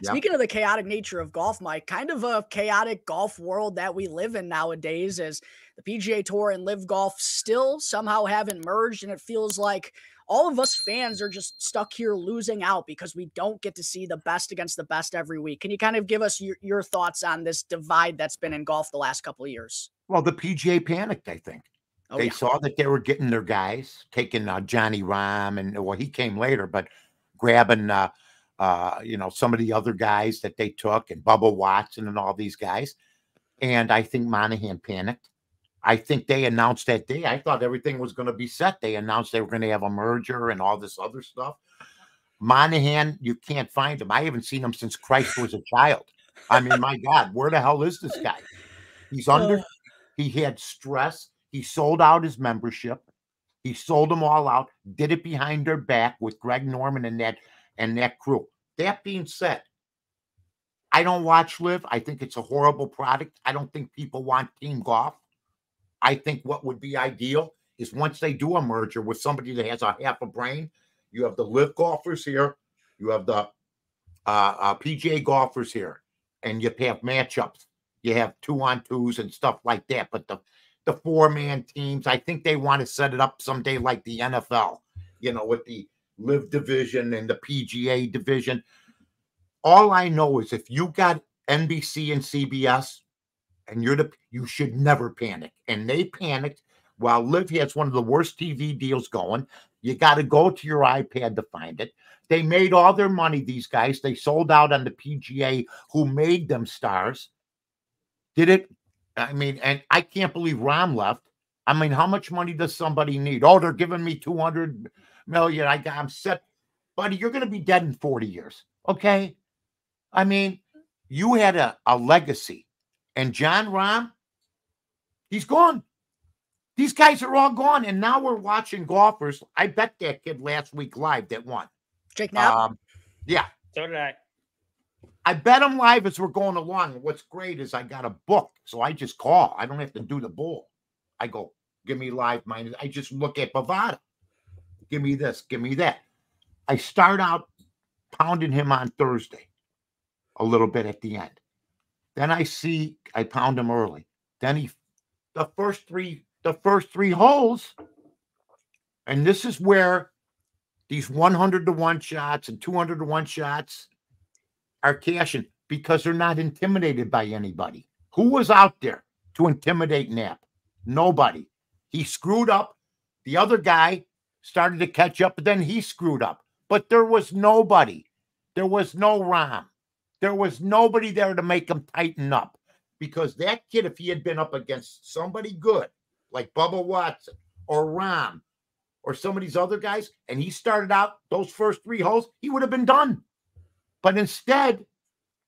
Yep. Speaking of the chaotic nature of golf, Mike, kind of a chaotic golf world that we live in nowadays is the PGA Tour and LIV Golf still somehow haven't merged, and it feels like all of us fans are just stuck here losing out because we don't get to see the best against the best every week. Can you kind of give us your thoughts on this divide that's been in golf the last couple of years? Well, the PGA panicked, I think. Oh, They yeah. saw that they were getting their guys, taking Johnny Rahm, and well, he came later, but grabbing some of the other guys that they took, and Bubba Watson and all these guys. And I think Monahan panicked. I think they announced that day. I thought everything was going to be set. They announced they were going to have a merger and all this other stuff. Monahan, you can't find him. I haven't seen him since Christ was a child. I mean, my God, where the hell is this guy? He's he had stress. He sold out his membership. He sold them all out, did it behind their back with Greg Norman and that crew. That being said, I don't watch LIV. I think it's a horrible product. I don't think people want team golf. I think what would be ideal is once they do a merger with somebody that has a half a brain, you have the LIV golfers here, you have the PGA golfers here, and you have matchups. You have 2-on-2s and stuff like that. But the four-man teams, I think they want to set it up someday like the NFL, with the LIV division and the PGA division. All I know is if you got NBC and CBS and you should never panic. And they panicked while LIV has one of the worst TV deals going. You got to go to your iPad to find it. They made all their money, these guys. They sold out on the PGA, who made them stars. Did it? I mean, and I can't believe Rahm left. I mean, how much money does somebody need? Oh, they're giving me $200 million. I'm set. Buddy, you're going to be dead in 40 years. Okay? I mean, you had a legacy. And Jon Rahm, he's gone. These guys are all gone. And now we're watching golfers. I bet that kid last week live that won. Jake Knapp? Yeah. So did I. I bet him live as we're going along. What's great is I got a book, so I just call. I don't have to do the bull. I go, give me live minus. I just look at Bovada. Give me this, give me that. I start out pounding him on Thursday, a little bit at the end. Then I pound him early. Then the first three holes, and this is where these 100-to-1 shots and 200-to-1 shots are cashing, because they're not intimidated by anybody. Who was out there to intimidate Knapp? Nobody. He screwed up. The other guy started to catch up, but then he screwed up. But there was nobody. There was no Rahm. There was nobody there to make him tighten up, because that kid, if he had been up against somebody good, like Bubba Watson or Rahm or some of these other guys, and he started out those first three holes, he would have been done. But instead,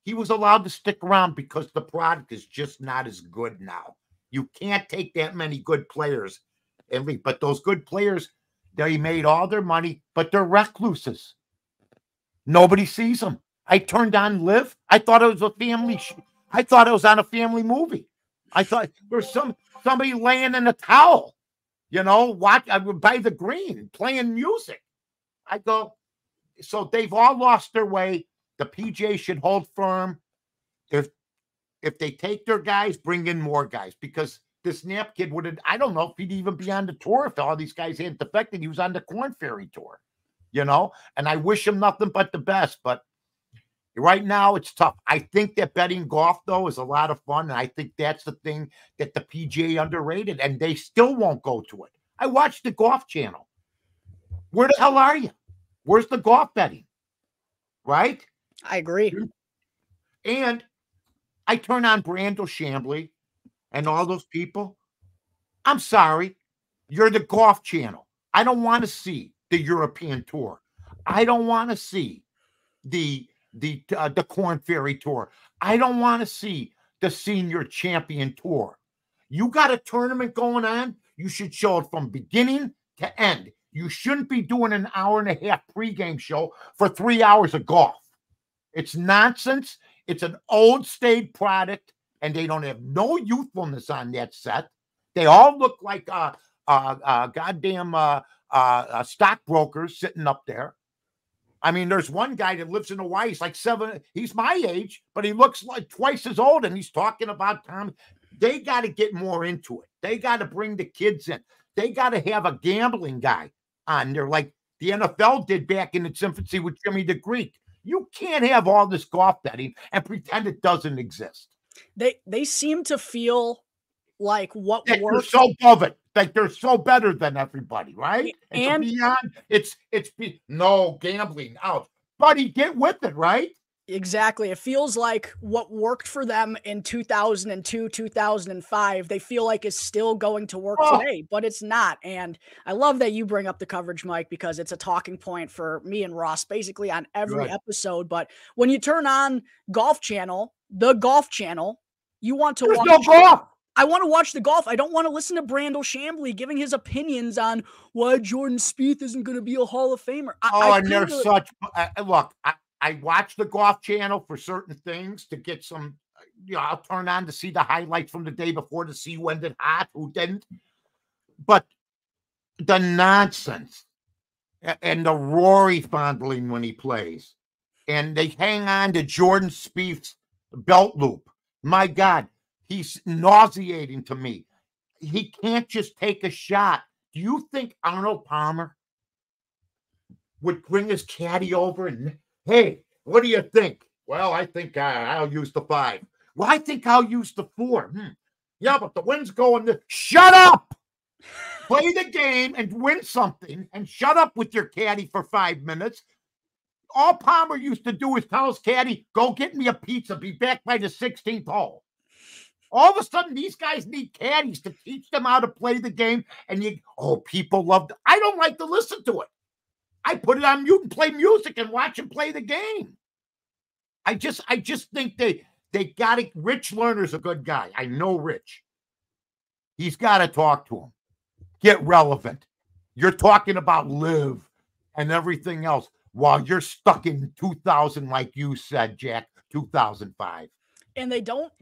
he was allowed to stick around because the product is just not as good now. You can't take that many good players and leave. But those good players, they made all their money, but they're recluses. Nobody sees them. I turned on LIV. I thought it was a family. I thought it was on a family movie. I thought there was somebody laying in a towel, by the green, playing music. I go, so they've all lost their way. The PGA should hold firm. If they take their guys, bring in more guys, because this Knapp kid I don't know if he'd even be on the tour if all these guys hadn't defected. He was on the Corn Ferry Tour, and I wish him nothing but the best. But right now it's tough. I think that betting golf, though, is a lot of fun. And I think that's the thing that the PGA underrated, and they still won't go to it. I watched the Golf Channel. Where the hell are you? Where's the golf betting? Right? I agree. And I turn on Brandel Chambly and all those people. I'm sorry. You're the Golf Channel. I don't want to see the European Tour. I don't want to see the Corn Ferry Tour. I don't want to see the Senior Champion Tour. You got a tournament going on. You should show it from beginning to end. You shouldn't be doing an hour and a half pregame show for 3 hours of golf. It's nonsense. It's an old state product, and they don't have no youthfulness on that set. They all look like goddamn stockbrokers sitting up there. I mean, there's one guy that lives in Hawaii. He's like 7. He's my age, but he looks like twice as old. And he's talking about Tom. They got to get more into it. They got to bring the kids in. They got to have a gambling guy on there like the NFL did back in its infancy with Jimmy the Greek. You can't have all this golf betting and pretend it doesn't exist. They seem to feel like what They're works. so above it. Like they're so better than everybody, right? And beyond, it's no gambling out. Buddy, get with it, right? Exactly. It feels like what worked for them in 2002, 2005, they feel like is still going to work today, but it's not. And I love that you bring up the coverage, Mike, because it's a talking point for me and Ross basically on every episode. But when you turn on Golf Channel, the Golf Channel, you want to watch. No golf. I want to watch the golf. I don't want to listen to Brandel Chambly giving his opinions on why Jordan Spieth isn't going to be a Hall of Famer. And they're such. Look, I watch the Golf Channel for certain things to get some. I'll turn on to see the highlights from the day before to see when did hot, who didn't. But the nonsense and the Rory fondling when he plays, and they hang on to Jordan Spieth's belt loop. My God. He's nauseating to me. He can't just take a shot. Do you think Arnold Palmer would bring his caddy over and, hey, what do you think? Well, I think I'll use the 5. Well, I think I'll use the 4. Yeah, but the wind's going to... Shut up! Play the game and win something and shut up with your caddy for 5 minutes. All Palmer used to do is tell his caddy, go get me a pizza, be back by the 16th hole. All of a sudden, these guys need caddies to teach them how to play the game. And people love it. I don't like to listen to it. I put it on mute and play music and watch them play the game. I just think they got to. Rich Lerner's a good guy. I know Rich. He's got to talk to him. Get relevant. You're talking about LIV and everything else while you're stuck in 2000, like you said, Jack, 2005. And they don't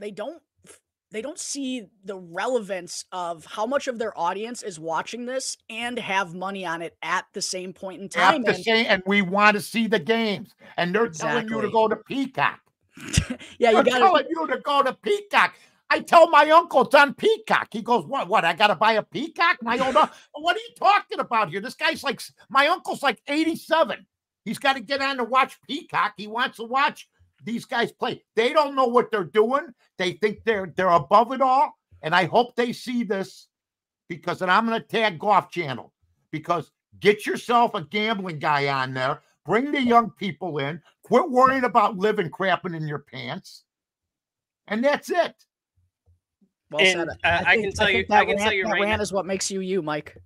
see the relevance of how much of their audience is watching this and have money on it at the same point in time. And we want to see the games. And they're telling you to go to Peacock. They're telling you to go to Peacock. I tell my uncle it's on Peacock. He goes, what? I got to buy a Peacock? And I go, no, what are you talking about here? This guy's like, my uncle's like 87. He's got to get on to watch Peacock. He wants to watch these guys play. They don't know what they're doing. They think they're above it all. And I hope they see this because then I'm going to tag Golf Channel because get yourself a gambling guy on there. Bring the young people in. Quit worrying about living crapping in your pants. And that's it. Well said. I can tell you right now is what makes you, Mike.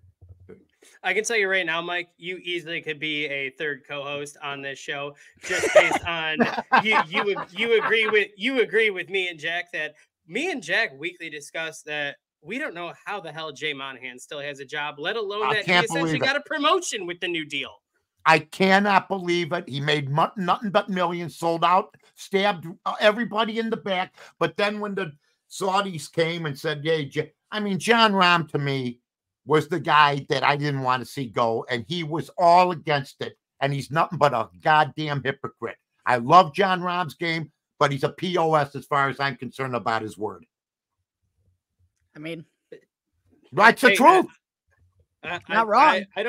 I can tell you right now, Mike, you easily could be a third co-host on this show just based on you agree with me and Jack that me and Jack weekly discuss that we don't know how the hell Jay Monahan still has a job, let alone that he essentially got a promotion with the new deal. I cannot believe it. He made nothing but millions, sold out, stabbed everybody in the back. But then when the Saudis came and said, "Hey, John Rahm to me was the guy that I didn't want to see go, and he was all against it, and he's nothing but a goddamn hypocrite. I love John Rahm's game, but he's a POS as far as I'm concerned about his word." I mean, that's the truth. Not wrong. I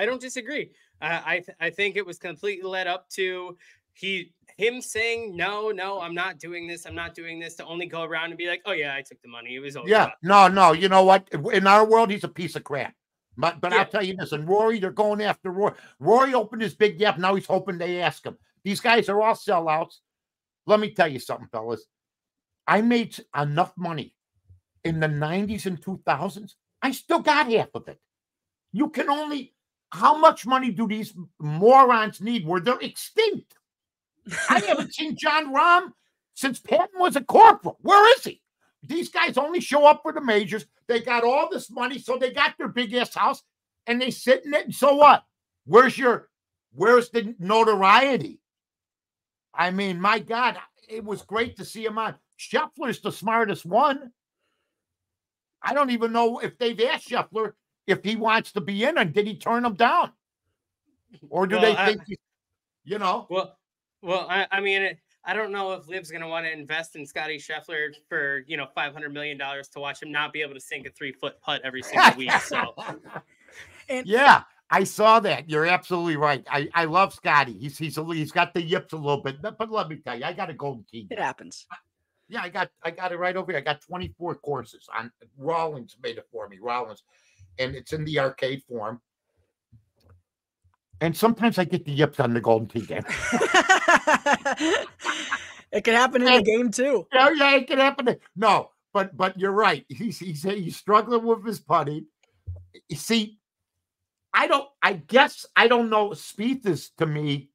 don't disagree. I think it was completely led up to him saying, no, I'm not doing this. I'm not doing this, to only go around and be like, oh yeah, I took the money. It was over. Yeah, no. You know what? In our world, he's a piece of crap. But I'll tell you this, and Rory, they're going after Rory. Rory opened his big gap. Now he's hoping they ask him. These guys are all sellouts. Let me tell you something, fellas. I made enough money in the 90s and 2000s. I still got half of it. You can only... How much money do these morons need where they're extinct? I haven't seen John Rahm since Patton was a corporal. Where is he? These guys only show up for the majors. They got all this money, so they got their big-ass house, and they sit in it, and so what? Where's the notoriety? I mean, my God, it was great to see him on. Scheffler's the smartest one. I don't even know if they've asked Scheffler if he wants to be in, and did he turn them down? Or do they think you know. Well, I mean, I don't know if Liv's going to want to invest in Scotty Scheffler for, $500 million to watch him not be able to sink a 3-foot putt every single week. So, yeah, I saw that. You're absolutely right. I love Scotty. He's got the yips a little bit, but let me tell you, I got a golden key. It happens. Yeah, I got it right over here. I got 24 courses on Rollins made it for me. Rollins, and it's in the arcade form. And sometimes I get the yips on the golden tee game. It can happen in the game too. Yeah, it can happen. No, but you're right. He's struggling with his putting. You see, I don't know. Spieth is, to me,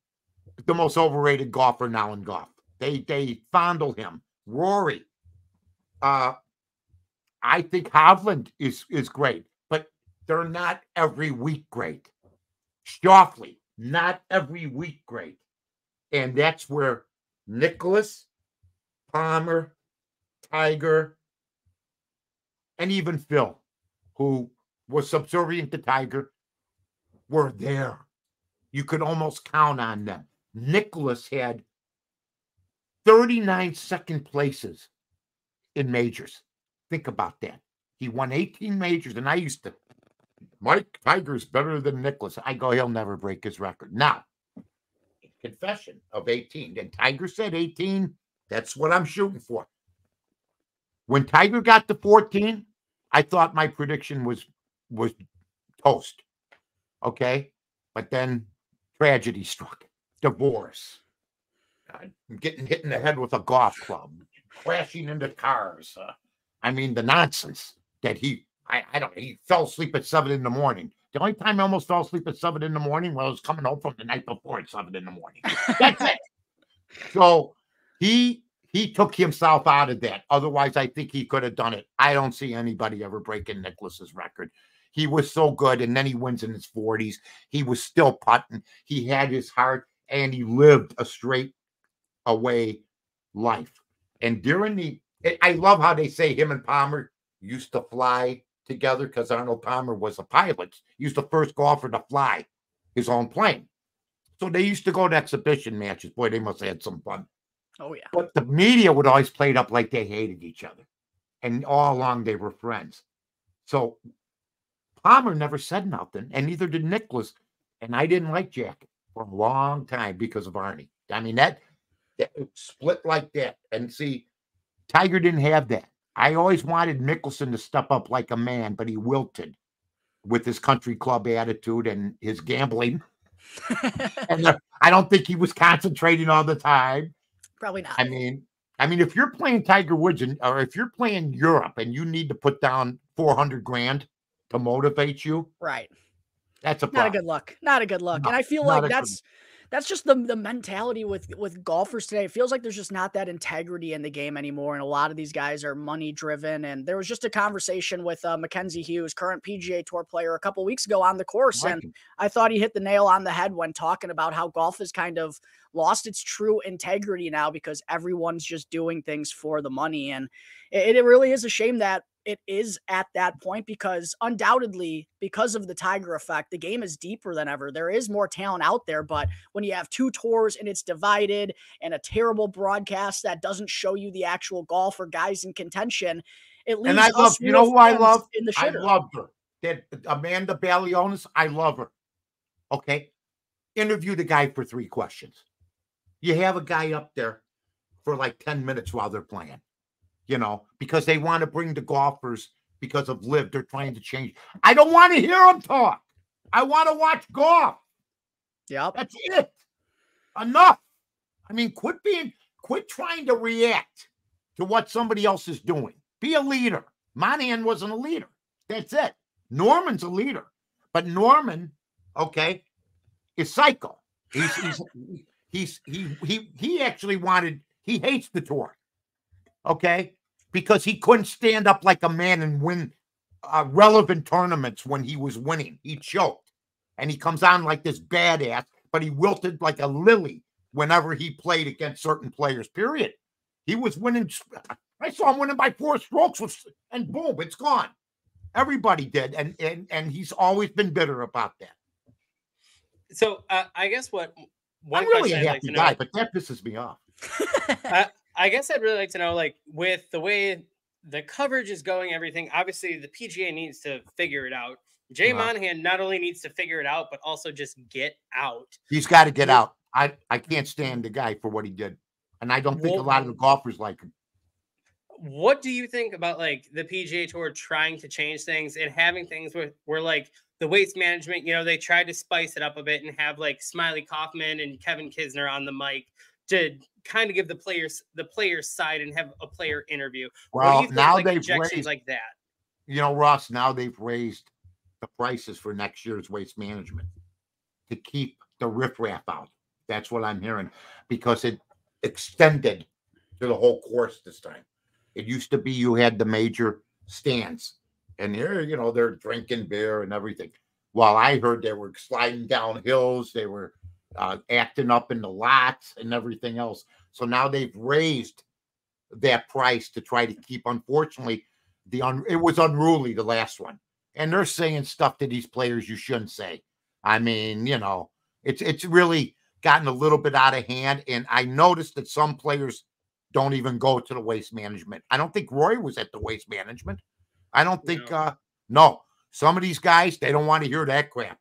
the most overrated golfer now in golf. They fondle him. Rory. I think Hovland is great, but they're not every week great. Schauffele, not every week great. And that's where Nicklaus, Palmer, Tiger, and even Phil, who was subservient to Tiger, were there. You could almost count on them. Nicklaus had 39 second places in majors. Think about that. He won 18 majors, and I used to, Mike Tiger's better than Nicklaus. I go, he'll never break his record. Now, confession of 18. And Tiger said 18. That's what I'm shooting for. When Tiger got to 14, I thought my prediction was toast. Okay? But then tragedy struck. Divorce. Getting hit in the head with a golf club. Crashing into cars. I mean, the nonsense that he fell asleep at 7 a.m. The only time I almost fell asleep at 7 a.m, well, I was coming home from the night before at 7 a.m. That's it. So he took himself out of that. Otherwise, I think he could have done it. I don't see anybody ever breaking Nicklaus's record. He was so good, and then he wins in his 40s. He was still putting. He had his heart, and he lived a straight away life. And I love how they say him and Palmer used to fly together because Arnold Palmer was a pilot. He was the first golfer to fly his own plane. So they used to go to exhibition matches. Boy, they must have had some fun. Oh, yeah. But the media would always play it up like they hated each other. And all along they were friends. So Palmer never said nothing, and neither did Nicklaus. And I didn't like Jack for a long time because of Arnie. I mean, that split like that. And see, Tiger didn't have that. I always wanted Mickelson to step up like a man, but he wilted with his country club attitude and his gambling. And I don't think he was concentrating all the time. Probably not. I mean, if you're playing Tiger Woods or if you're playing Europe and you need to put down $400,000 to motivate you, right? That's a problem. Not a good look. Not a good look. No, and I feel like that's just the mentality with golfers today. It feels like there's just not that integrity in the game anymore. And a lot of these guys are money driven. And there was just a conversation with Mackenzie Hughes, current PGA Tour player, a couple weeks ago on the course. And I thought he hit the nail on the head when talking about how golf has kind of lost its true integrity now because everyone's just doing things for the money. And it really is a shame that it is at that point because undoubtedly, because of the Tiger effect, the game is deeper than ever. There is more talent out there, but when you have two tours and it's divided and a terrible broadcast that doesn't show you the actual golf or guys in contention, it leaves us you know who I love? In the I shitter. love her. That Amanda Balionis, I love her. Okay. Interview the guy for 3 questions. You have a guy up there for like 10 minutes while they're playing. Because they want to bring the golfers because of LIV. They're trying to change. I don't want to hear them talk. I want to watch golf. Yep. That's it. Enough. I mean, quit trying to react to what somebody else is doing. Be a leader. Monahan wasn't a leader. That's it. Norman's a leader. But Norman, okay, is psycho. He actually he hates the tour. Okay, because he couldn't stand up like a man and win relevant tournaments when he was winning. He choked, and he comes on like this badass, but he wilted like a lily whenever he played against certain players, period. He was winning. I saw him winning by 4 strokes, and boom, it's gone. Everybody did, and he's always been bitter about that. So I guess what one I'm really question a I'd like happy to guy, know. but that pisses me off. I guess I'd really like to know, like, with the way the coverage is going, everything. Obviously, the PGA needs to figure it out. Jay No. Monahan not only needs to figure it out, but also just get out. He's got to get Wh- out. I can't stand the guy for what he did, and I don't think a wh- lot of the golfers like him. What do you think about like the PGA Tour trying to change things and having things where like the waste management, they tried to spice it up a bit and have like Smiley Kaufman and Kevin Kisner on the mic to kind of give the players side and have a player interview. What do Well, you think, now like they've injections raised, like that? Ross, now they've raised the prices for next year's waste management to keep the riffraff out. That's what I'm hearing, because it extended to the whole course this time. It used to be you had the major stands, and here, they're drinking beer and everything. Well, I heard they were sliding down hills, they were acting up in the lots and everything else. So now they've raised that price to try to keep. Unfortunately, it was unruly, the last one, and they're saying stuff to these players you shouldn't say. I mean, it's really gotten a little bit out of hand, and I noticed that some players don't even go to the waste management. I don't think Roy was at the waste management. I don't think no. Some of these guys, they don't want to hear that crap,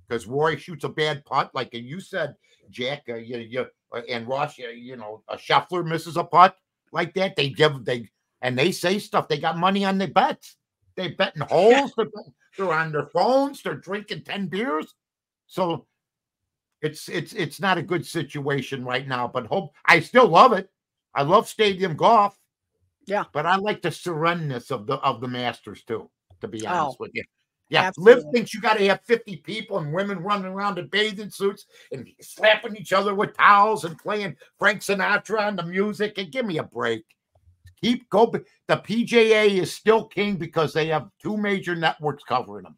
because Roy shoots a bad putt, like you said, Jack. And Ross, a Scheffler misses a putt like that. They say stuff. They got money on their bets. They betting holes. They're on their phones. They're drinking 10 beers. So it's not a good situation right now. But I still love it. I love stadium golf. Yeah. But I like the sereneness of the Masters too, to be honest with you. Yeah, absolutely. LIV thinks you got to have 50 people and women running around in bathing suits and slapping each other with towels and playing Frank Sinatra on the music. And give me a break. The PGA is still king because they have two major networks covering them.